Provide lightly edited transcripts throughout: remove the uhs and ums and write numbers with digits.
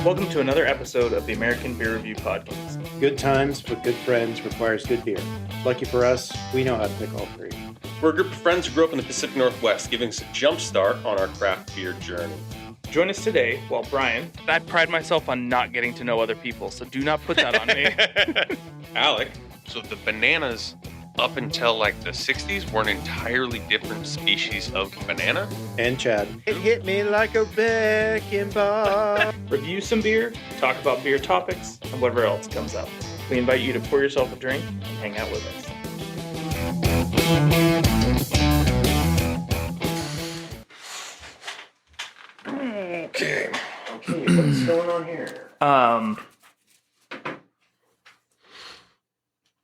Welcome to another episode of the American Beer Review Podcast. Good times with good friends requires good beer. Lucky for us, we know how to pick all three. We're a group of friends who grew up in the Pacific Northwest, giving us a jump start on our craft beer journey. Join us today while Brian... I pride myself on not getting to know other people, so do not put that on me. Alec. So the bananas, up until like the 60s, were an entirely different species of banana. And Chad. It hit me like a wrecking ball. Review some beer, talk about beer topics, and whatever else comes up. We invite you to pour yourself a drink and hang out with us. Okay. What's going on here? Um, Are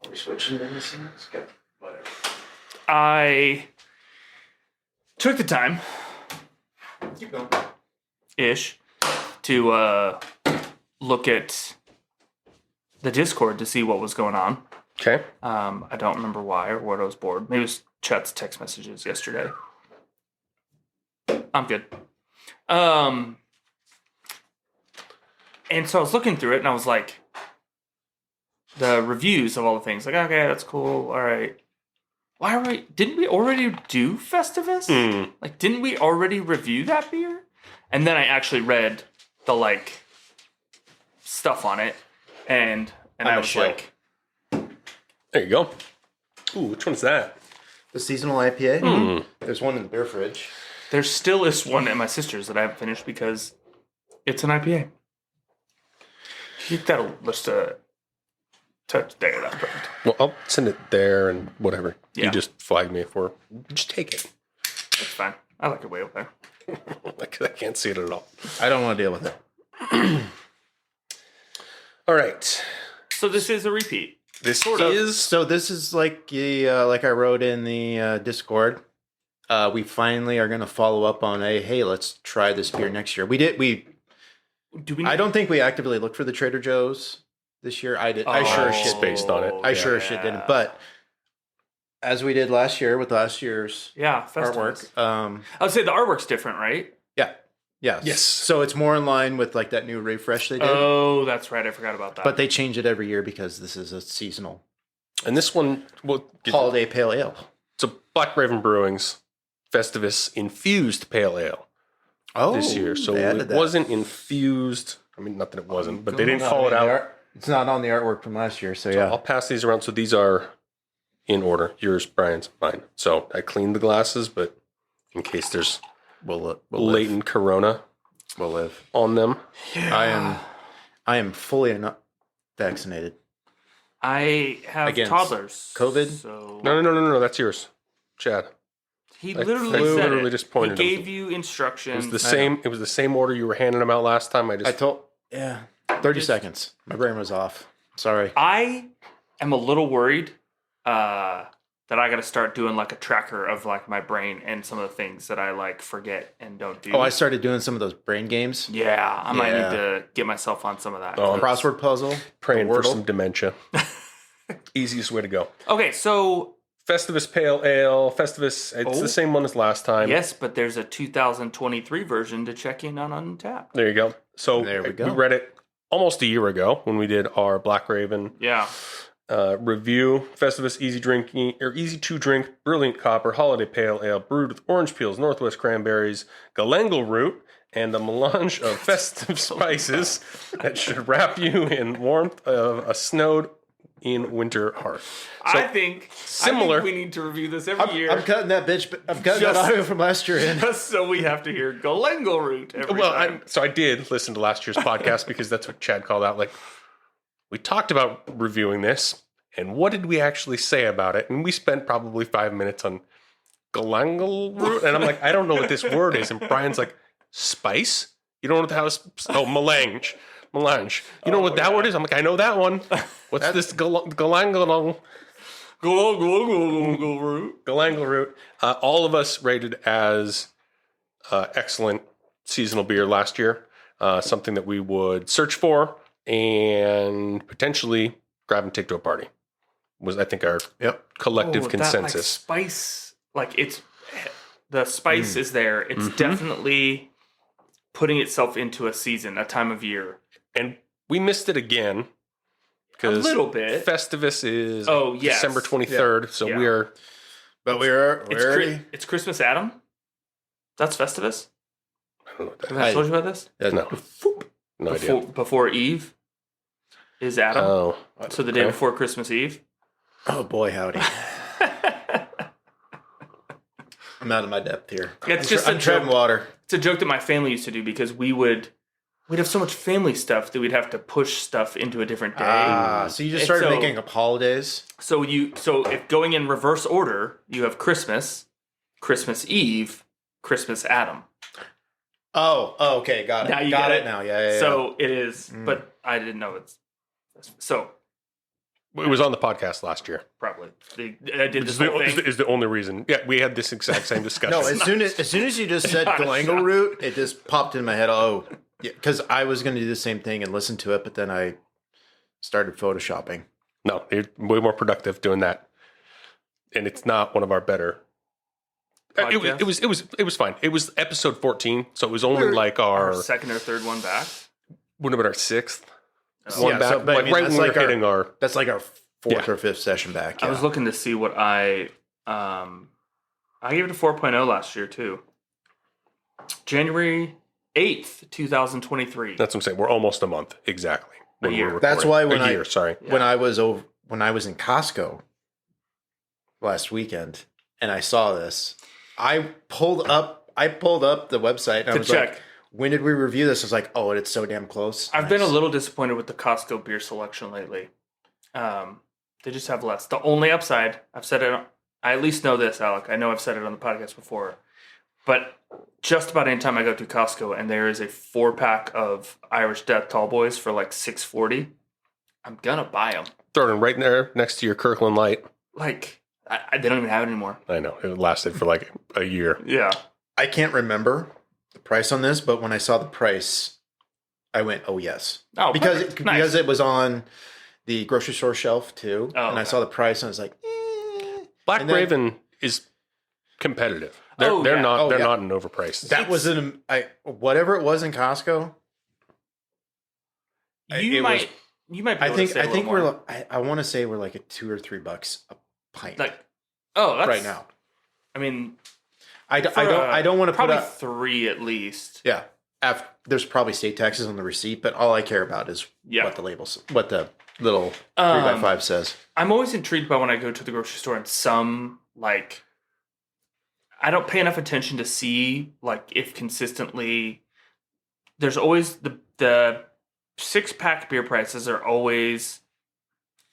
we switching to this? Okay, whatever. I took the time, Keep going. to look at the Discord to see what was going on. Okay. I don't remember why or what I was bored. Maybe it was Chet's text messages yesterday. I'm good. And so I was looking through it and I was like, the reviews of all the things, like, okay, that's cool. All right. Why are we, didn't we already do Festivus? Like, didn't we already review that beer? And then I actually read the, like, stuff on it. And I was like, There you go. Ooh, which one's that? The seasonal IPA? There's one in the beer fridge. there still is one at my sister's that I haven't finished because it's an IPA. That'll just touch there. That point. Well, I'll send it there and whatever. Yeah. You just flag me for. Just take it. That's fine. I like it way up there. I can't see it at all. I don't want to deal with it. All right. So this is a repeat. This So this is like like I wrote in the Discord. We finally are going to follow up on hey, let's try this beer next year. Do we? I don't think we actively looked for the Trader Joe's this year. I did. I sure as shit based on it. I sure as shit didn't. But as we did last year with last year's Festivus. artwork, I would say the artwork's different, right? yes. So it's more in line with like that new refresh they did. Oh, that's right. I forgot about that. But they change it every year because this is a seasonal And this one, holiday pale ale. So Black Raven Brewing's Festivus Infused Pale Ale this year. So it wasn't infused. I mean, not that it wasn't, but they didn't call it out. It's not on the artwork from last year. So So I'll pass these around. So these are in order. Yours, Brian's, mine. So I cleaned the glasses, but in case there's we'll latent corona we'll live. on them. yeah. I am fully vaccinated. I have Against toddlers. COVID? So No. That's yours, Chad. he I literally said literally it. just pointed He him. gave you It instructions. was the same. It was the same order you were handing them out last time. 30 seconds. My brain was off. Sorry. I am a little worried that I got to start doing like a tracker of like my brain and some of the things that I like forget and don't do. Oh, I started doing some of those brain games. Yeah, I might Yeah. need to get myself on some of that. Oh, Crossword puzzle. praying for Wordle. some dementia. Easiest way to go. Okay, so Festivus Pale Ale. Festivus. It's the same one as last time. yes, but there's a 2023 version to check in on Untapped. There you go. So There we go. we read it almost a year ago when we did our Black Raven Yeah. review. Festivus easy to drink, brilliant copper holiday pale ale brewed with orange peels, Northwest cranberries, galangal root, and a melange of festive spices that should wrap you in warmth of a snowed in winter heart. So, I think similar. we need to review this every year. I'm cutting that bitch. I'm cutting that Just- audio from last year in. just so we have to hear galangal root every time. I did listen to last year's podcast because that's what Chad called out. Like, we talked about reviewing this, and what did we actually say about it? And we spent probably 5 minutes on galangal root, and I'm like, I don't know what this word is. And Brian's like, spice? You don't know what the hell is? Oh, melange. You know what that word is? I'm like, I know that one. What's this galangal root. galangal root? All of us rated as excellent seasonal beer last year. Something that we would search for and potentially grab and take to a party. Was, I think, our collective consensus. That, like, spice, like it's the spice is there. It's definitely putting itself into a season, a time of year. And we missed it again. A Because little bit. Festivus is Yes. December 23rd. So Yeah. we're... But we're It's, already. it's Christmas Adam. That's Festivus. I don't know what that Have I told you about this? No. No idea. Before Eve is Adam. Oh. So the day okay. before Christmas Eve. Oh boy, howdy! I'm out of my depth here. It's I'm just I'm a treading joke. water. It's a joke that my family used to do because we'd have so much family stuff that we'd have to push stuff into a different day. So you just And started so- making up holidays. So if going in reverse order, you have Christmas, Christmas Eve, Christmas Adam. Oh, okay, got it. Now you got get it it? now. Yeah. So it is, Mm. but I didn't know it's so It was on the podcast last year. probably I did this Is whole thing. the only reason. Yeah, we had this exact same discussion. No, as soon as you just said Not a Galangal shot. root, it just popped in my head. Oh, yeah, because I was going to do the same thing and listen to it, but then I started photoshopping. No, you're way more productive doing that. And it's not one of our better. It was fine. It was episode 14, so it was only like Our our second or third one back. would have been our sixth Oh. one Yeah, back. so, but I like mean, right that's when we like were our- hitting our That's like our fourth Yeah. or fifth session back. I Yeah. was looking to see what I gave it a 4.0 last year too. January 8th, 2023. That's what I'm saying. We're almost a month exactly. when year. we're That's recording. why when a year, sorry. Yeah. when I was in Costco last weekend and I saw this, I pulled up the website and I To was check. like, when did we review this? I was like, oh, it's so damn close. I've been a Nice. little disappointed with the Costco beer selection lately. They just have less. The only upside, I've said it, I at least know this, Alec. I know I've said it on the podcast before, but just about any time I go to Costco and there is a 4-pack of Irish Death Tall Boys for like $6.40, I'm gonna buy them. Throw it right there next to your Kirkland Light. Like, they don't even have it anymore. I know. It lasted for like a year. Yeah. I can't remember the price on this, but when I saw the price, I went, oh yes. Oh, because perfect. Nice. because it was on the grocery store shelf too. Oh, and I okay. saw the price and I was like, Black And then- Raven is competitive. They're Oh, yeah. not Oh, they're yeah. not an overpriced. that was whatever it was in Costco. You it might be able to save a little more. I want to say we're like at $2 or $3 a pint Like, oh, that's right now. I mean, I don't want to put probably up. 3 at least. Yeah, there's probably state taxes on the receipt, but all I care about is Yeah. what the little 3x5 says. I'm always intrigued by when I go to the grocery store and some like I don't pay enough attention to see like if consistently there's always the 6-pack beer prices are always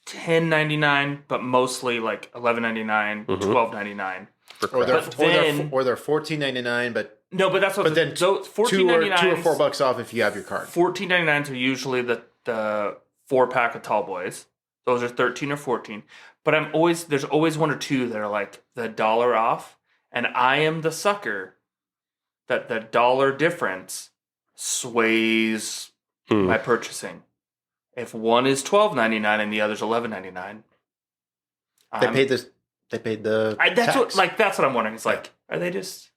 $10.99, but mostly like $11.99, Mhm. $12.99. for Or they're craft. they're $14.99, but No, but that's what. But then so two or $4 off if you have your card. $14.99s are usually the 4-pack of tall boys. Those are 13 or 14. But there's always 1 or 2 that are like the $1 off, and I am the sucker that the $1 difference sways my purchasing. If one is $12.99 and the other's $11.99, They paid the that's tax. that's what I'm wondering. It's like, are they just?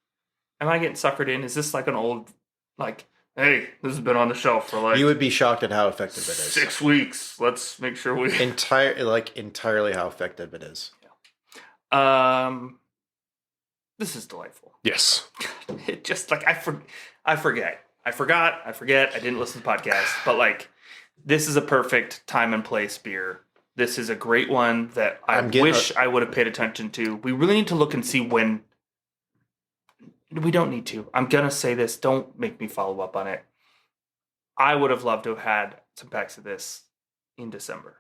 Am I getting suckered in? Is this like an old like? Hey, this has been on the shelf for like You would be shocked at how effective it is. 6 weeks. Let's make sure we. Entirely how effective it is. This is delightful. Yes. It just like I forget. I didn't listen to the podcast, but like this is a perfect time and place beer. This is a great one that I wish I would have paid attention to. We really need to look and see when. We don't need to. I'm gonna say this. Don't make me follow up on it. I would have loved to have had some packs of this in December.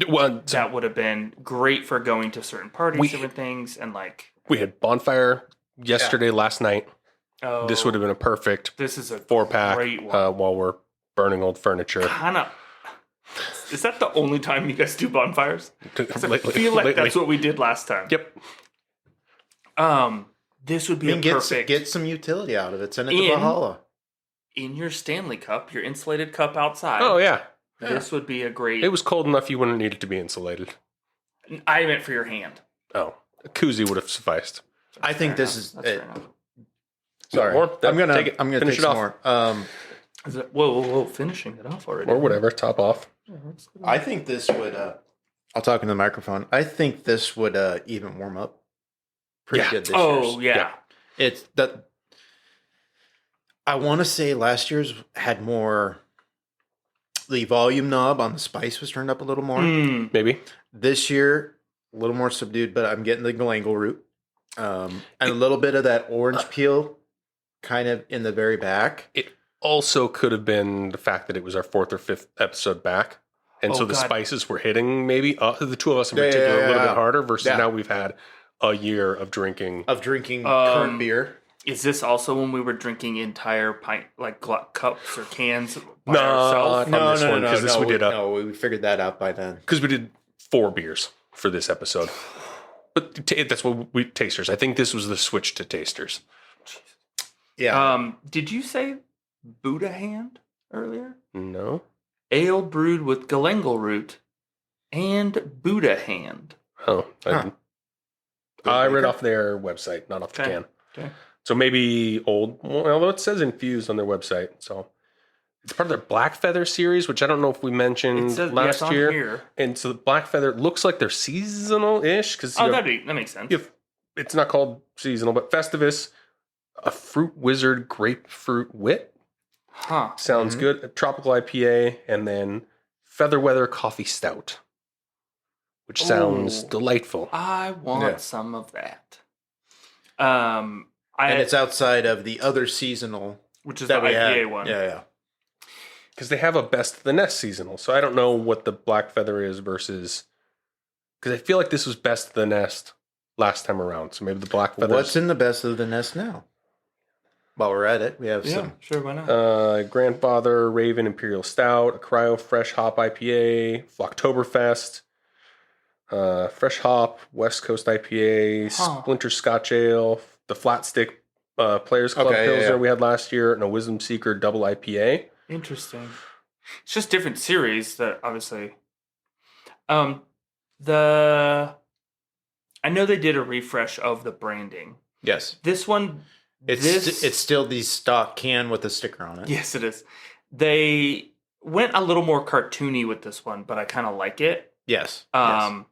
Well, That would have been great for going to certain parties, different things, and like. we had bonfire yesterday, last night. Oh, This would have been a perfect This is a 4-pack great one. while we're burning old furniture. Kind of. Is that the only time you guys do bonfires? 'Cause I Lately- feel like lately. that's what we did last time. Yep. This would be a perfect get some utility out of it. Send it to In- Valhalla. in your Stanley cup, your insulated cup outside. Oh yeah. This would be a great. It was cold enough you wouldn't need it to be insulated. I meant for your hand. Oh, a koozie would have sufficed. I think Fair this enough. is That's it. fair enough. Sorry, More? I'm gonna Take it. I'm gonna Finish take it some off. more. Is it? Whoa! Finishing it off already. or whatever. Top off. I think this would. I'll talk in the microphone. I think this would even warm up pretty Yeah. good this Oh year's. yeah. It's that. I want to say last year's had more. The volume knob on the spice was turned up a little more. Mm. Maybe. This year, a little more subdued, but I'm getting the galangal root. And a little bit of that orange peel kind of in the very back. It also could have been the fact that it was our 4th or 5th episode back. And Oh, so the God. spices were hitting maybe the two of us in Yeah, particular a little yeah. bit harder versus Yeah. now we've had a year of drinking. Current beer. Is this also when we were drinking entire pint, like cups or cans by No, ourselves? on this one, 'cause this we did we figured that out by then. Because we did 4 beers for this episode. But that's what we tasters. I think this was the switch to tasters. Yeah. Did you say Buddha hand earlier? No? Ale brewed with galangal root and Buddha hand. Oh. Huh. I read off their website, not off the Okay. can. Okay. So maybe old, well, although it says infused on their website. So it's part of their Black Feather series, which I don't know if we mentioned It says last on year. here. And so the Black Feather looks like they're seasonal-ish because Oh, that makes sense. it's not called seasonal, but Festivus, a fruit wizard grapefruit wit. Huh. Sounds good. A tropical IPA, and then Feather Weather Coffee Stout, which sounds Ooh. delightful. I want Yeah. some of that. And it's outside of the other seasonal Which is that the we IPA had. one. Yeah. Because they have a Best of the Nest seasonal, so I don't know what the Black Feather is versus. Because I feel like this was Best of the Nest last time around, so maybe the Black Feather. What's in the best of the nest now? While we're at it, we have Yeah, some. sure, why not? Grandfather Raven Imperial Stout, a Cryo Fresh Hop IPA, Flocktoberfest, Fresh Hop West Coast IPA, Huh. Splinter Scotch Ale, the Flat Stick Players Club Okay, yeah, Pilsner yeah. we had last year, and a Wisdom Seeker Double IPA. Interesting. It's just different series that obviously. I know they did a refresh of the branding. Yes. This one, It's still the stock can with a sticker on it. yes, it is. They went a little more cartoony with this one, but I kind of like it. Yes. Yes.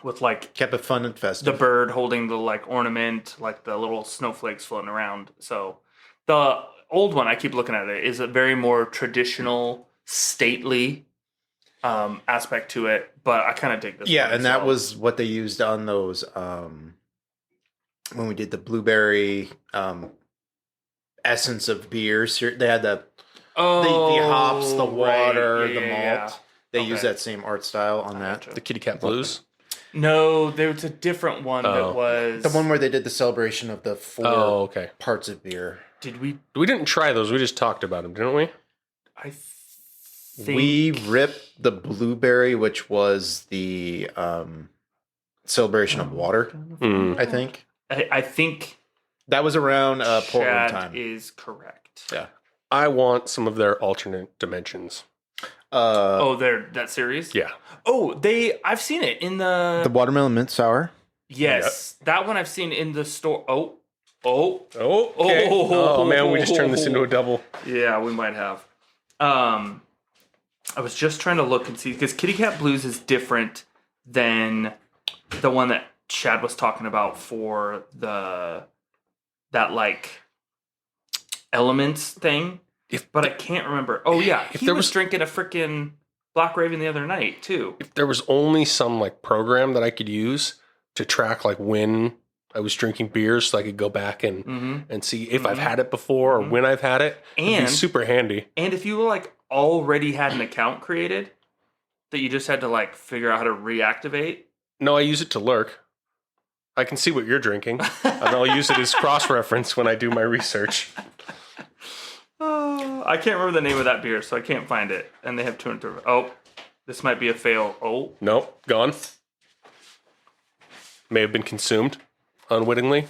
With like Kept it fun and festive. the bird holding the like ornament, like the little snowflakes floating around. So the old one, I keep looking at it, is a very more traditional, stately aspect to it. But I kind of dig this. Yeah, one, and that so- was what they used on those when we did the blueberry essence of beers. They had the hops, the water, right. the malt. Yeah. They Okay. use that same art style on that. Gotcha. The Kitty Cat Blues. No, there was a different one Oh. that was The one where they did the celebration of the 4 Oh, okay. parts of beer. Did we? We didn't try those. We just talked about them, didn't we? I think We ripped the blueberry, which was the celebration of water, Mm. I think. I think That was around Portland Chad time. is correct. Yeah. I want some of their alternate dimensions. Oh, that series. Yeah. Oh, I've seen it in the watermelon mint sour. Yes, that one I've seen in the store. Oh, Okay. Oh. Oh, man, we just turned this into a double. yeah, we might have. I was just trying to look and see because Kitty Cat Blues is different than the one that Chad was talking about for that like elements thing. But I can't remember. Oh yeah, If he there was was- drinking a freaking Black Raven the other night too. If there was only some like program that I could use to track like when I was drinking beers so I could go back and Mm-hmm. see if I've had it before or when I've had it, it'd be And super handy. And if you like already had an account created that you just had to like figure out how to reactivate. No, I use it to lurk. I can see what you're drinking, and I'll use it as cross-reference when I do my research. I can't remember the name of that beer, so I can't find it. And they have 200. Oh, this might be a fail. Oh, Nope, gone. May have been consumed unwittingly.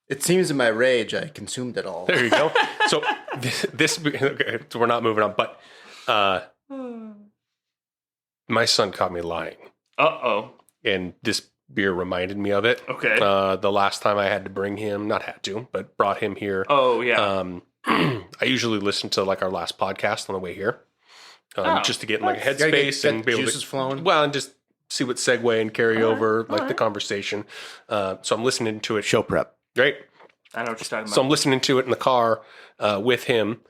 It seems in my rage I consumed it all. There you go. So this okay, so we're not moving on, but my son caught me lying, uh-oh. and this beer reminded me of it. Okay. The last time I had to bring him, not had to, but brought him here. Oh, yeah. I usually listen to like our last podcast on the way here, just to get in like a Gotta headspace and be able juices to flowing. Well, and just see what segue and carry over like the right. conversation. So I'm listening to it. Show prep. Right. I know what you're talking So I'm about. listening to it in the car with him,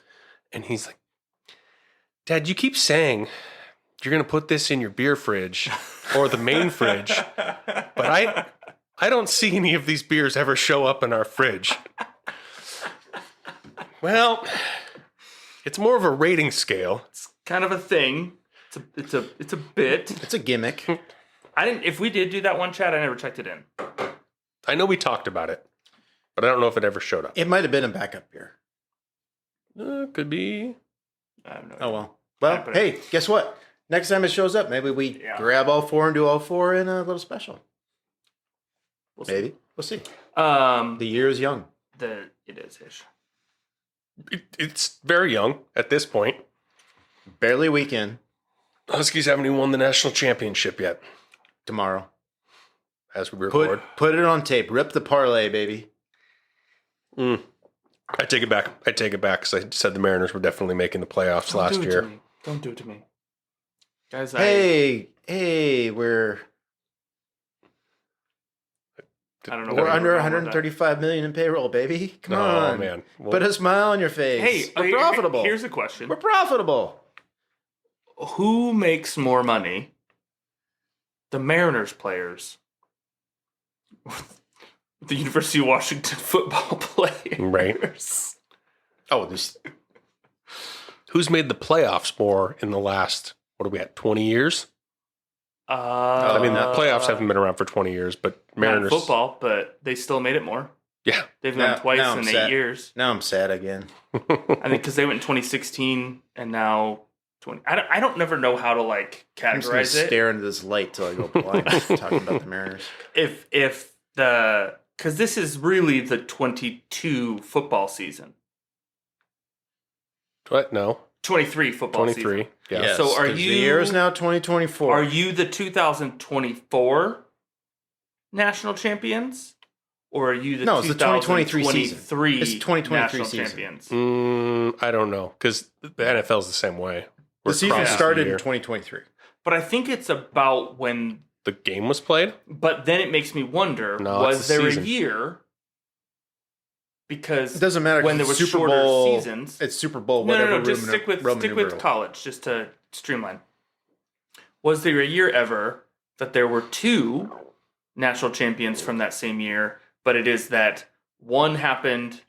and he's like, "Dad, you keep saying you're going to put this in your beer fridge or the main fridge, but I don't see any of these beers ever show up in our fridge." Well, it's more of a rating scale. It's kind of a thing. It's a bit. It's a gimmick. I didn't. If we did do that one, Chad, I never checked it in. I know we talked about it, but I don't know if it ever showed up. It might have been a backup beer. Could be. I have no Oh idea. well. Well, but- hey, guess what? Next time it shows up, maybe we grab all four and do all four in a little special. We'll see. Maybe. We'll see. The The year is young. it is ish. It's very young at this point. Barely a weekend. Huskies haven't even won the national championship yet, Tomorrow. as we record. Put it on tape. Rip the parlay, baby. I take it back. I take it back because I said the Mariners were definitely making the playoffs last year. Don't do it to me, guys. Hey, we're I don't know. we're where under we're going with 135 million in payroll, baby. Come Oh, on, man. Well, Put a smile on your face. Hey, we're profitable. Here's a question: We're profitable. Who makes more money? The Mariners players, the University of Washington football players, Right. Oh, this who's made the playoffs more in the last, what are we at, 20 years? I mean, the playoffs haven't been around for 20 years, but not in Mariners. football, but they still made it more. Yeah. They've Now- gone twice now I'm in sad. 8 years. now I'm sad again. I think because they went in 2016 and now 20. I don't never know how to like I'm just gonna categorize it. stare into this light till I go blind. Talking about the Mariners. If the because this is really the 22 football season, What? No. 23 football 23. season. Yeah. Yes, So are 'cause you- The year is now 2024. Are you the 2024 national champions, or are you the No, it's the 2023 season. 2023 It's the 2023 national season. champions? I don't know because the NFL's the same way. The We're season across started the year. in 2023. But I think it's about when. The game was played? But then it makes me wonder: No, was it's the there season. a year? Because It doesn't matter when there because was it's Super shorter Bowl. seasons. It's Super Bowl. No, Whatever. just Roman stick with numeral. college, just to streamline. Was there a year ever that there were two national champions from that same year, but it is that one happened?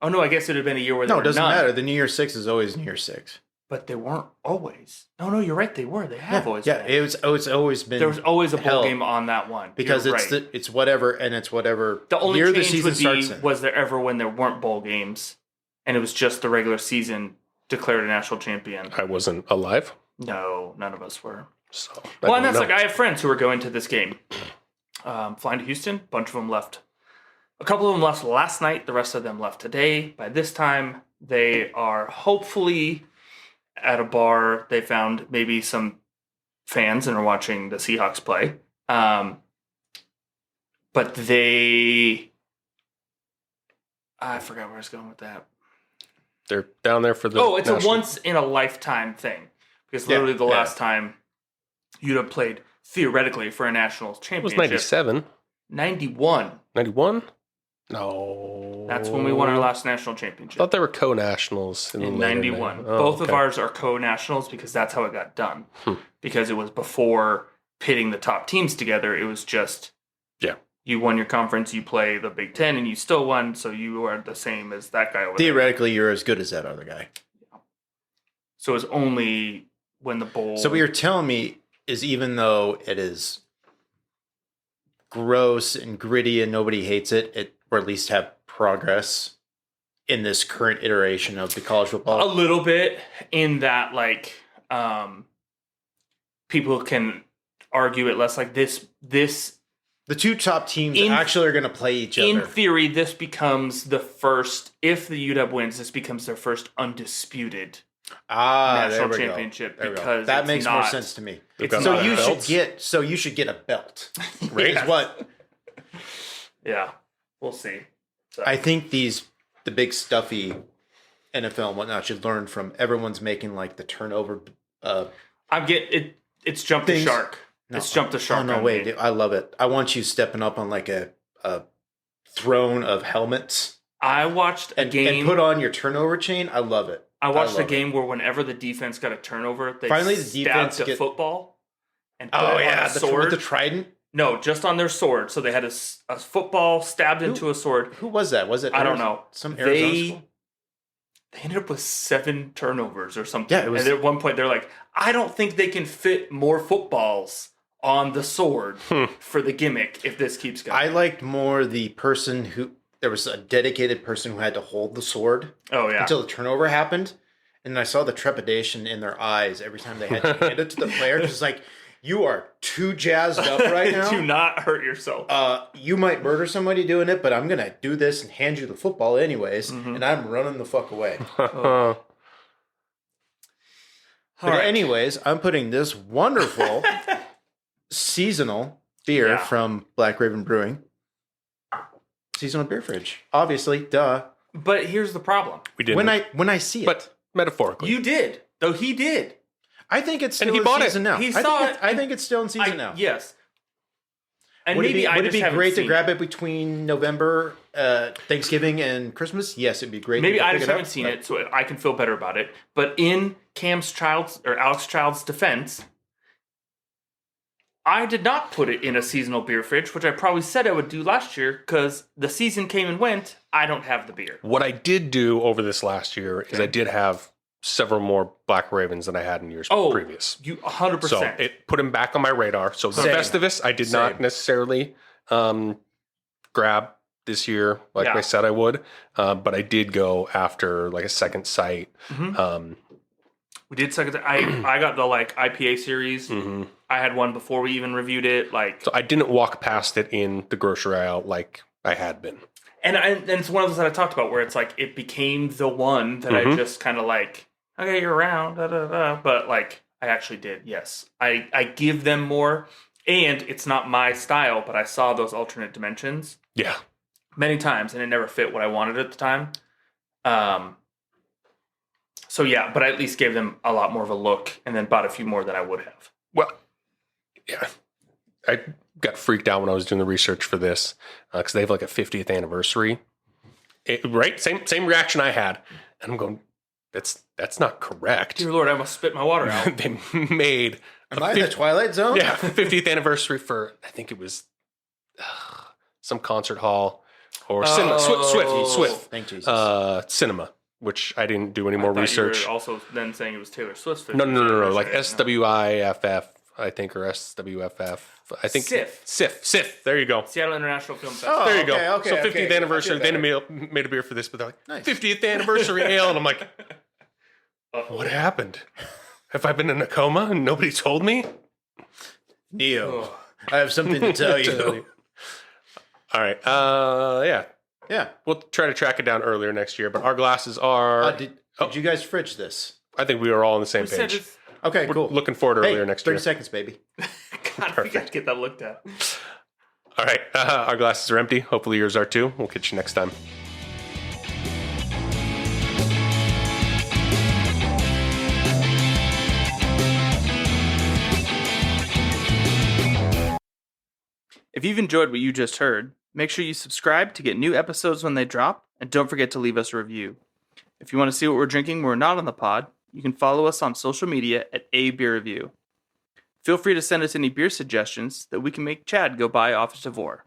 Oh no, I guess it would have been a year where there No, were it doesn't none, matter. The New Year Six is always New Year Six. but they weren't always. No, you're right. They were. They have always. Yeah, been. it's always been. There was always a bowl held game on that one because You're it's right. it's whatever and it's whatever The only year the change season would be, starts in. was there ever when there weren't bowl games and it was just the regular season declared a national champion? I wasn't alive. No, none of us were. So Well, and don't that's know. like I have friends who are going to this game. Flying to Houston, a bunch of them left. A couple of them left last night. The rest of them left today. By this time, they are hopefully at a bar. They found maybe some fans and are watching the Seahawks play. But I forgot where I was going with that. They're down there for the. Oh, it's a national- once in a lifetime thing. Because Yeah, literally the yeah. last time you'd have played theoretically for a national It was championship. 97. 91. 91? No. That's when we won our last national I championship. thought they were co-nationals in, In the later 91. night. Oh, Both of okay. ours are co-nationals because that's how it got done. Because it was before pitting the top teams together. It was just, Yeah. you won your conference, you play the Big Ten, and you still won, so you are the same as that guy over there. Theoretically, you're as good as that other guy. So it was only when the bowl... So what you're telling me is, even though it is gross and gritty and nobody hates it, or at least have progress in this current iteration of the college A football. little bit in that, like, people can argue it less. Like this The two top teams In- actually are going to play each in other. theory, this becomes the first. If the UW wins, this becomes their first undisputed There national we go. championship There we go. because that it's makes more not- sense to me. They've it's got So not- you belts. should get a belt. Right? Is what Yeah, we'll see. So, I think these the big stuffy NFL and whatnot should learn from. Everyone's making like the turnover. I'm getting it. It's jumped the Things- shark. No. It's jumped the shark. Oh no, on wait! me. Dude, I love it. I want you stepping up on like a throne of helmets I watched a and game. put on your turnover chain. I love it. I watched a love it. game where whenever the defense got a turnover, they Finally, the stabbed defense the get- football and put Oh it yeah, on a sword. with the trident. No, just on their sword. So they had a football stabbed into a sword. Who was that? Was it? I don't know. Some Arizona school? They ended up with 7 turnovers or something. Yeah, it was- And at one point, they're like, I don't think they can fit more footballs on the sword for the gimmick if this keeps going. I liked more the person who there was a dedicated person who had to hold the sword oh, yeah. until the turnover happened, and I saw the trepidation in their eyes every time they had to hand it to the player. Just like, you are too jazzed up right now. Do not hurt yourself. You might murder somebody doing it, but I'm gonna do this and hand you the football anyways, and I'm running the fuck away. But All right. anyways, I'm putting this wonderful seasonal beer Yeah. from Black Raven Brewing. Seasonal beer fridge. Obviously, duh. But here's the problem. We didn't. When I see it. but metaphorically. You did. Though he did. I think it's And still he in bought it. season now. He I saw think it, I and think it's still in season now. Yes. And Would maybe it be haven't great to seen grab it between November, Thanksgiving, and Christmas? Yes, it'd be great. Maybe to I pick just it up, haven't seen but- it, so I can feel better about it. But in Alex Child's defense, I did not put it in a seasonal beer fridge, which I probably said I would do last year because the season came and went. I don't have the beer. What I did do over this last year is I did have several more Black Ravens than I had in years previous. You 100%. So it put him back on my radar. So the Same. Festivus, I did not Same. necessarily grab this year like Yeah. I said I would, but I did go after like a second site. Mhm. We did second. I got the like IPA series. Mhm. I had one before we even reviewed it. Like, So I didn't walk past it in the grocery aisle like I had been. and it's one of those that I talked about where it's like it became the one that I Mhm. just kind of like. Okay, you're around, da, da, da. But like I actually did. Yes, I give them more, and it's not my style. But I saw those alternate dimensions Yeah. many times, and it never fit what I wanted at the time. So yeah, but I at least gave them a lot more of a look, and then bought a few more than I would have. Well, yeah. I got freaked out when I was doing the research for this because they have like a 50th anniversary. Right? Same reaction I had. And I'm going, that's not correct. Dear Lord, I almost spit my water out. They made Am I in the Twilight Zone? 50th anniversary for, I think it was some concert hall or cinema. Swift. Thank Jesus. Cinema, which I didn't do any I more thought you were research. also then saying it was Taylor Swift's 50th No. Like anniversary. SWIFF, I think, or SWFF. I think SIF. There you go. Seattle International Film Festival. Oh, There you go. okay, So okay, 50th okay. anniversary. I They feel made a beer for this, but they're like, Nice. 50th anniversary ale. And I'm like, what happened? Have I been in a coma and nobody told me? Neo, I have something to tell you. All right. Yeah. Yeah. We'll try to track it down earlier next year, but our glasses are. Did you guys fridge this? I think we are all on the same We said page. it's, Okay, We're cool. looking forward to earlier next 30 year. seconds, baby. God, we got to get that looked at. All right. Our glasses are empty. Hopefully yours are too. We'll catch you next time. If you've enjoyed what you just heard, make sure you subscribe to get new episodes when they drop, and don't forget to leave us a review. If you want to see what we're drinking when we're not on the pod, you can follow us on social media at A Beer Review. Feel free to send us any beer suggestions that we can make Chad go buy off his Devore.